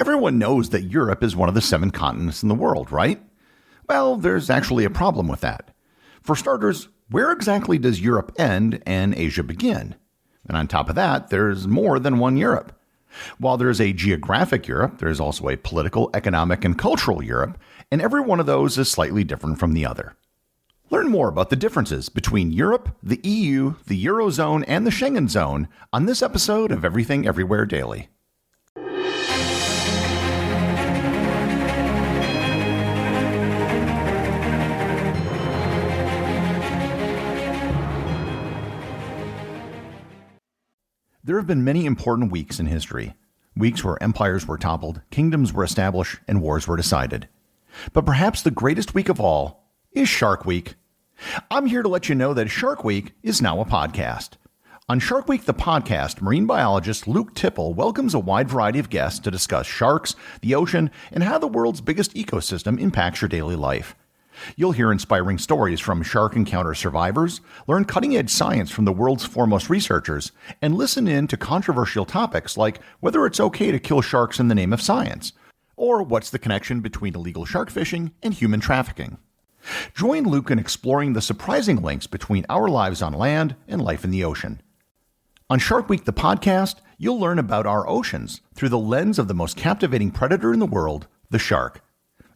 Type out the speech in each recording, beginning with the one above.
Everyone knows that Europe is one of the 7 continents in the world, right? Well, there's actually a problem with that. For starters, where exactly does Europe end and Asia begin? And on top of that, there's more than one Europe. While there's a geographic Europe, there's also a political, economic, and cultural Europe, and every one of those is slightly different from the other. Learn more about the differences between Europe, the EU, the Eurozone, and the Schengen Zone on this episode of Everything Everywhere Daily. There have been many important weeks in history. Weeks where empires were toppled, kingdoms were established, and wars were decided. But perhaps the greatest week of all is Shark Week. I'm here to let you know that Shark Week is now a podcast. On Shark Week the podcast, marine biologist Luke Tipple welcomes a wide variety of guests to discuss sharks, the ocean, and how the world's biggest ecosystem impacts your daily life. You'll hear inspiring stories from shark encounter survivors, learn cutting-edge science from the world's foremost researchers, and listen in to controversial topics like whether it's okay to kill sharks in the name of science, or what's the connection between illegal shark fishing and human trafficking. Join Luke in exploring the surprising links between our lives on land and life in the ocean. On Shark Week the podcast, you'll learn about our oceans through the lens of the most captivating predator in the world, the shark.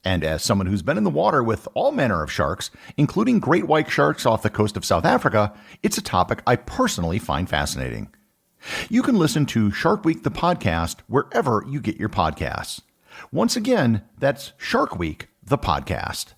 And as someone who's been in the water with all manner of sharks, including great white sharks off the coast of South Africa, it's a topic I personally find fascinating. You can listen to Shark Week the podcast wherever you get your podcasts. Once again, that's Shark Week the podcast.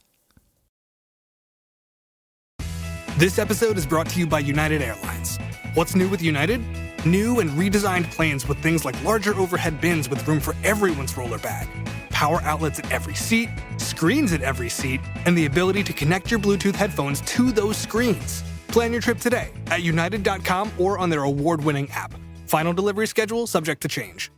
This episode is brought to you by United Airlines. What's new with United? New and redesigned planes with things like larger overhead bins with room for everyone's roller bag, power outlets at every seat, screens at every seat, and the ability to connect your Bluetooth headphones to those screens. Plan your trip today at united.com or on their award-winning app. Final delivery schedule subject to change.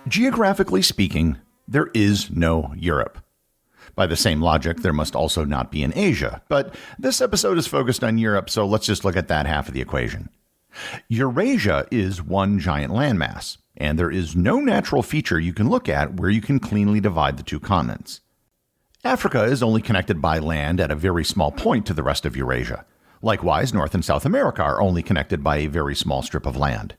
Geographically speaking, there is no Europe. By the same logic, there must also not be an Asia, but this episode is focused on Europe, so let's just look at that half of the equation. Eurasia is one giant landmass, and there is no natural feature you can look at where you can cleanly divide the two continents. Africa is only connected by land at a very small point to the rest of Eurasia. Likewise, North and South America are only connected by a very small strip of land.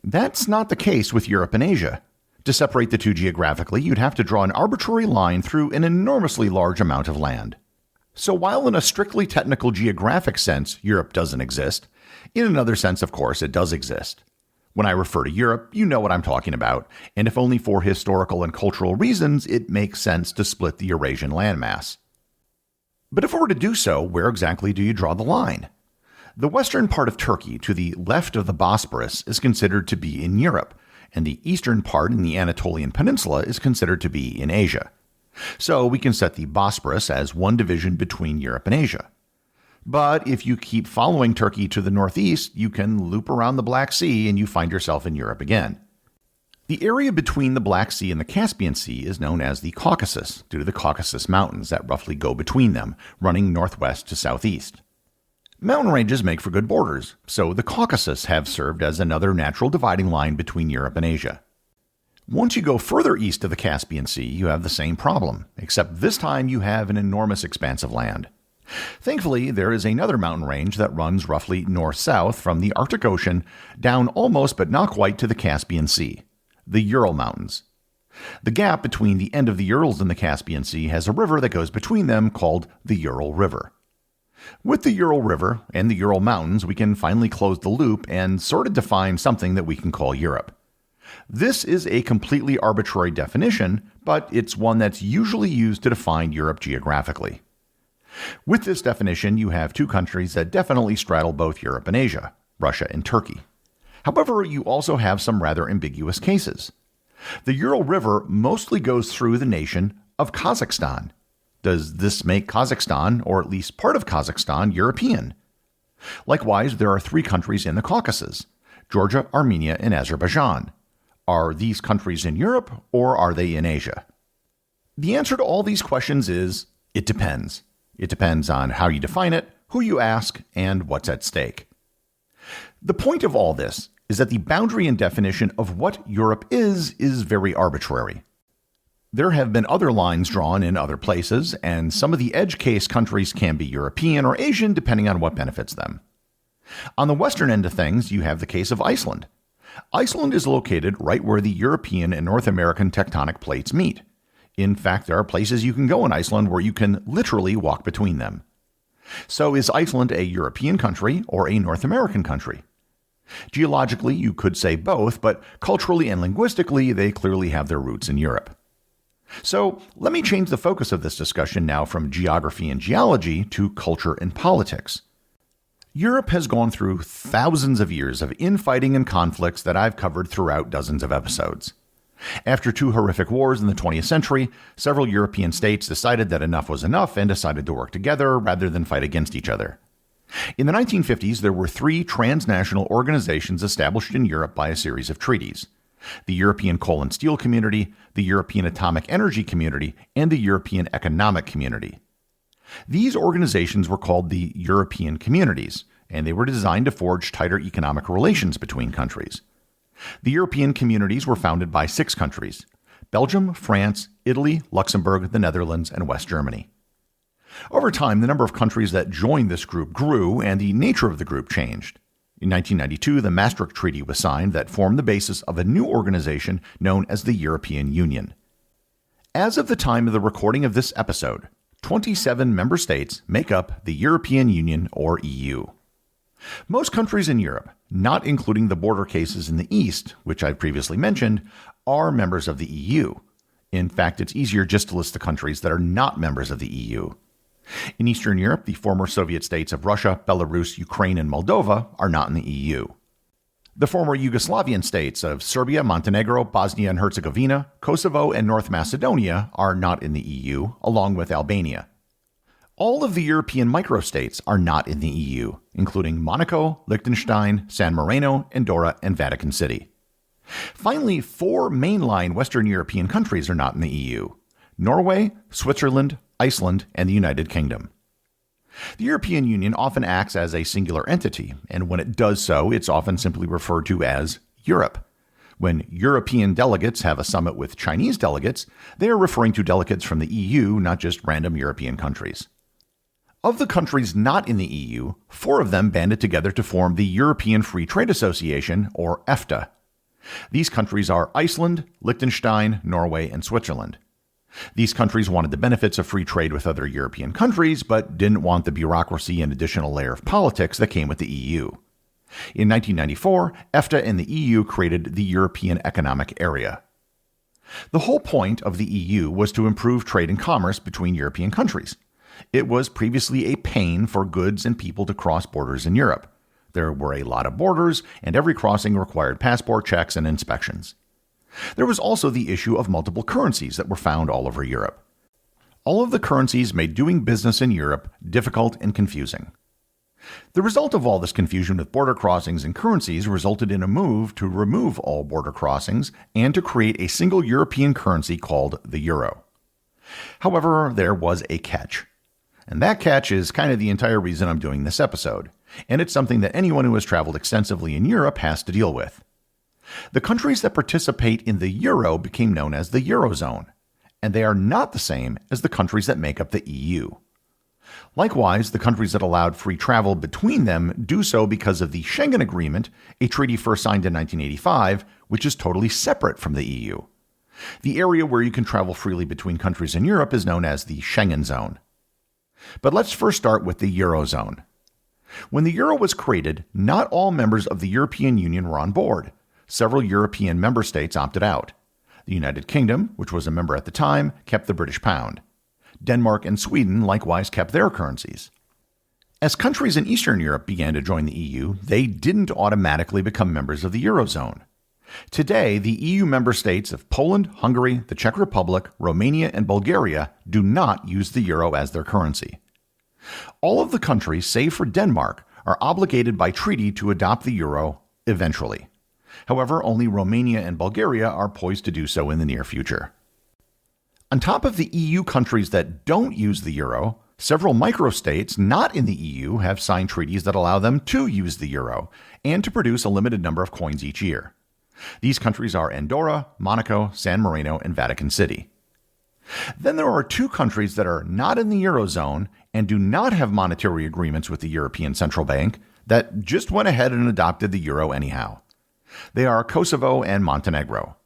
That's not the case with Europe and Asia. To separate the two geographically, you'd have to draw an arbitrary line through an enormously large amount of land. So while in a strictly technical geographic sense, Europe doesn't exist, in another sense, of course, it does exist. When I refer to Europe, you know what I'm talking about, and if only for historical and cultural reasons, it makes sense to split the Eurasian landmass. But if we were to do so, where exactly do you draw the line? The western part of Turkey, to the left of the Bosporus, is considered to be in Europe, and the eastern part in the Anatolian Peninsula is considered to be in Asia. So we can set the Bosporus as one division between Europe and Asia. But if you keep following Turkey to the northeast, you can loop around the Black Sea and you find yourself in Europe again. The area between the Black Sea and the Caspian Sea is known as the Caucasus, due to the Caucasus Mountains that roughly go between them, running northwest to southeast. Mountain ranges make for good borders, so the Caucasus have served as another natural dividing line between Europe and Asia. Once you go further east of the Caspian Sea, you have the same problem, except this time you have an enormous expanse of land. Thankfully, there is another mountain range that runs roughly north-south from the Arctic Ocean down almost but not quite to the Caspian Sea, the Ural Mountains. The gap between the end of the Urals and the Caspian Sea has a river that goes between them called the Ural River. With the Ural River and the Ural Mountains, we can finally close the loop and sort of define something that we can call Europe. This is a completely arbitrary definition, but it's one that's usually used to define Europe geographically. With this definition, you have two countries that definitely straddle both Europe and Asia, Russia and Turkey. However, you also have some rather ambiguous cases. The Ural River mostly goes through the nation of Kazakhstan. Does this make Kazakhstan, or at least part of Kazakhstan, European? Likewise, there are 3 countries in the Caucasus: Georgia, Armenia, and Azerbaijan. Are these countries in Europe, or are they in Asia? The answer to all these questions is, it depends. It depends on how you define it, who you ask, and what's at stake. The point of all this is that the boundary and definition of what Europe is very arbitrary. There have been other lines drawn in other places, and some of the edge case countries can be European or Asian depending on what benefits them. On the western end of things, you have the case of Iceland. Iceland is located right where the European and North American tectonic plates meet. In fact, there are places you can go in Iceland where you can literally walk between them. So is Iceland a European country or a North American country? Geologically, you could say both, but culturally and linguistically, they clearly have their roots in Europe. So let me change the focus of this discussion now from geography and geology to culture and politics. Europe has gone through thousands of years of infighting and conflicts that I've covered throughout dozens of episodes. After 2 horrific wars in the 20th century, several European states decided that enough was enough and decided to work together rather than fight against each other. In the 1950s, there were 3 transnational organizations established in Europe by a series of treaties: the European Coal and Steel Community, the European Atomic Energy Community, and the European Economic Community. These organizations were called the European Communities, and they were designed to forge tighter economic relations between countries. The European Communities were founded by 6 countries: Belgium, France, Italy, Luxembourg, the Netherlands, and West Germany. Over time, the number of countries that joined this group grew, and the nature of the group changed. In 1992, the Maastricht Treaty was signed that formed the basis of a new organization known as the European Union. As of the time of the recording of this episode, 27 member states make up the European Union, or EU. Most countries in Europe, not including the border cases in the East, which I've previously mentioned, are members of the EU. In fact, it's easier just to list the countries that are not members of the EU. In Eastern Europe, the former Soviet states of Russia, Belarus, Ukraine, and Moldova are not in the EU. The former Yugoslavian states of Serbia, Montenegro, Bosnia and Herzegovina, Kosovo, and North Macedonia are not in the EU, along with Albania. All of the European microstates are not in the EU, including Monaco, Liechtenstein, San Marino, Andorra, and Vatican City. Finally, 4 mainline Western European countries are not in the EU: Norway, Switzerland, Iceland, and the United Kingdom. The European Union often acts as a singular entity, and when it does so, it's often simply referred to as Europe. When European delegates have a summit with Chinese delegates, they are referring to delegates from the EU, not just random European countries. Of the countries not in the EU, 4 of them banded together to form the European Free Trade Association, or EFTA. These countries are Iceland, Liechtenstein, Norway, and Switzerland. These countries wanted the benefits of free trade with other European countries, but didn't want the bureaucracy and additional layer of politics that came with the EU. In 1994, EFTA and the EU created the European Economic Area. The whole point of the EU was to improve trade and commerce between European countries. It was previously a pain for goods and people to cross borders in Europe. There were a lot of borders, and every crossing required passport checks and inspections. There was also the issue of multiple currencies that were found all over Europe. All of the currencies made doing business in Europe difficult and confusing. The result of all this confusion with border crossings and currencies resulted in a move to remove all border crossings and to create a single European currency called the euro. However, there was a catch. And that catch is kind of the entire reason I'm doing this episode, and it's something that anyone who has traveled extensively in Europe has to deal with. The countries that participate in the euro became known as the Eurozone, and they are not the same as the countries that make up the EU. Likewise, the countries that allowed free travel between them do so because of the Schengen Agreement, a treaty first signed in 1985, which is totally separate from the EU. The area where you can travel freely between countries in Europe is known as the Schengen Zone. But let's first start with the Eurozone. When the euro was created, not all members of the European Union were on board. Several European member states opted out. The United Kingdom, which was a member at the time, kept the British pound. Denmark and Sweden likewise kept their currencies. As countries in Eastern Europe began to join the EU, they didn't automatically become members of the Eurozone. Today, the EU member states of Poland, Hungary, the Czech Republic, Romania, and Bulgaria do not use the euro as their currency. All of the countries, save for Denmark, are obligated by treaty to adopt the euro eventually. However, only Romania and Bulgaria are poised to do so in the near future. On top of the EU countries that don't use the euro, Several microstates not in the EU have signed treaties that allow them to use the euro and to produce a limited number of coins each year. These countries are Andorra, Monaco, San Marino, and Vatican City. Then there are 2 countries that are not in the Eurozone and do not have monetary agreements with the European Central Bank that just went ahead and adopted the euro anyhow. They are Kosovo and Montenegro.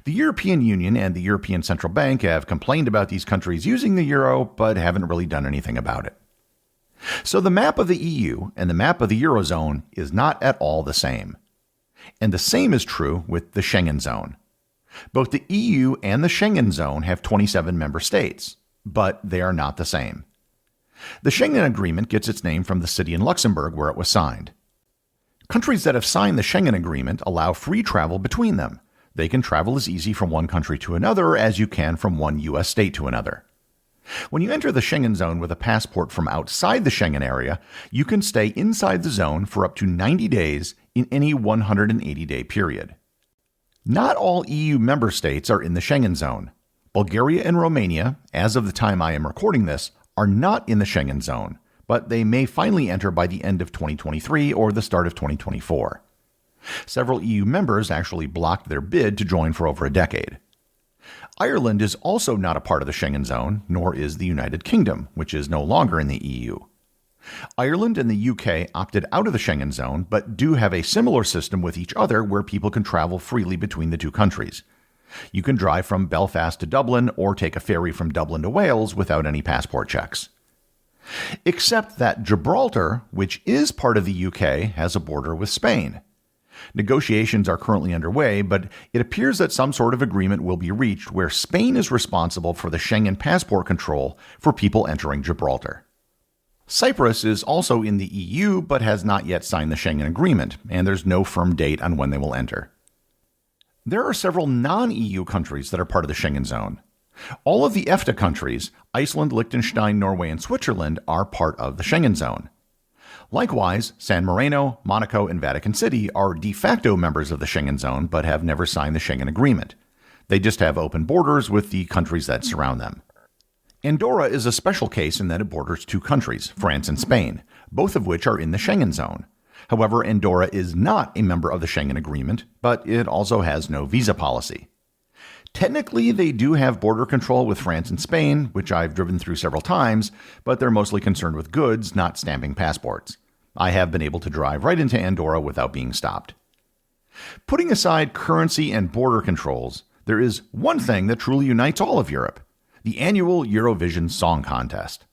The European Union and the European Central Bank have complained about these countries using the euro, but haven't really done anything about it. So the map of the EU and the map of the Eurozone is not at all the same. And the same is true with the Schengen Zone. Both the EU and the Schengen Zone have 27 member states, but they are not the same. The Schengen Agreement gets its name from the city in Luxembourg where it was signed. Countries that have signed the Schengen Agreement allow free travel between them. They can travel as easy from one country to another as you can from one U.S. state to another. When you enter the Schengen Zone with a passport from outside the Schengen area, you can stay inside the zone for up to 90 days in any 180-day period. Not all EU member states are in the Schengen Zone. Bulgaria and Romania, as of the time I am recording this, are not in the Schengen Zone, but they may finally enter by the end of 2023 or the start of 2024. Several EU members actually blocked their bid to join for over a decade. Ireland is also not a part of the Schengen Zone, nor is the United Kingdom, which is no longer in the EU. Ireland and the UK opted out of the Schengen Zone, but do have a similar system with each other where people can travel freely between the 2 countries. You can drive from Belfast to Dublin or take a ferry from Dublin to Wales without any passport checks. Except that Gibraltar, which is part of the UK, has a border with Spain. Negotiations are currently underway, but it appears that some sort of agreement will be reached where Spain is responsible for the Schengen passport control for people entering Gibraltar. Cyprus is also in the EU but has not yet signed the Schengen Agreement, and there's no firm date on when they will enter. There are several non-EU countries that are part of the Schengen Zone. All of the EFTA countries, Iceland, Liechtenstein, Norway, and Switzerland, are part of the Schengen Zone. Likewise, San Marino, Monaco, and Vatican City are de facto members of the Schengen Zone but have never signed the Schengen Agreement. They just have open borders with the countries that surround them. Andorra is a special case in that it borders 2 countries, France and Spain, both of which are in the Schengen Zone. However, Andorra is not a member of the Schengen Agreement, but it also has no visa policy. Technically, they do have border control with France and Spain, which I've driven through several times, but they're mostly concerned with goods, not stamping passports. I have been able to drive right into Andorra without being stopped. Putting aside currency and border controls, there is one thing that truly unites all of Europe: the annual Eurovision Song Contest.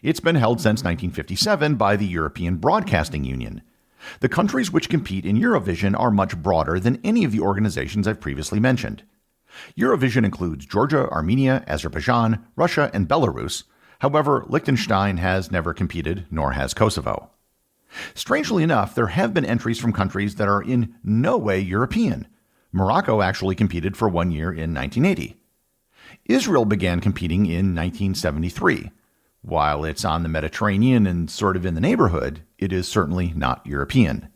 It's been held since 1957 by the European Broadcasting Union. The countries which compete in Eurovision are much broader than any of the organizations I've previously mentioned. Eurovision includes Georgia, Armenia, Azerbaijan, Russia, and Belarus. However, Liechtenstein has never competed, nor has Kosovo. Strangely enough, there have been entries from countries that are in no way European. Morocco actually competed for 1 year in 1980. Israel began competing in 1973. While it's on the Mediterranean and sort of in the neighborhood, it is certainly not European.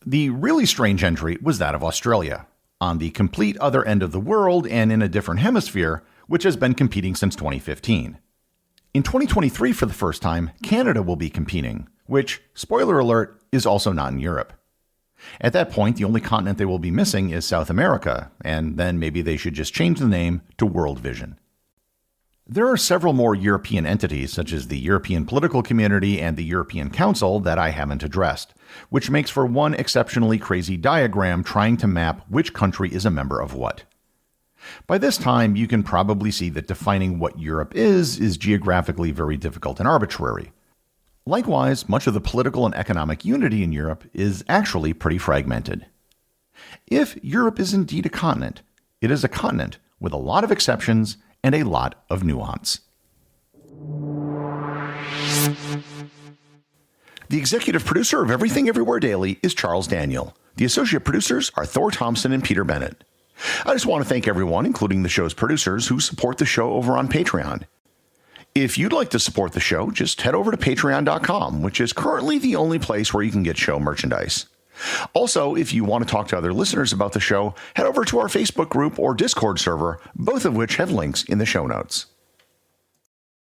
The really strange entry was that of Australia, on the complete other end of the world and in a different hemisphere, which has been competing since 2015. In 2023, for the first time, Canada will be competing, which, spoiler alert, is also not in Europe. At that point, the only continent they will be missing is South America, and then maybe they should just change the name to World Vision. There are several more European entities, such as the European Political Community and the European Council, that I haven't addressed, which makes for one exceptionally crazy diagram trying to map which country is a member of what. By this time, you can probably see that defining what Europe is geographically very difficult and arbitrary. Likewise, much of the political and economic unity in Europe is actually pretty fragmented. If Europe is indeed a continent, it is a continent with a lot of exceptions and a lot of nuance. The executive producer of Everything Everywhere Daily is Charles Daniel. The associate producers are Thor Thompson and Peter Bennett. I just want to thank everyone, including the show's producers, who support the show over on Patreon. If you'd like to support the show, just head over to patreon.com, which is currently the only place where you can get show merchandise. Also, if you want to talk to other listeners about the show, head over to our Facebook group or Discord server, both of which have links in the show notes.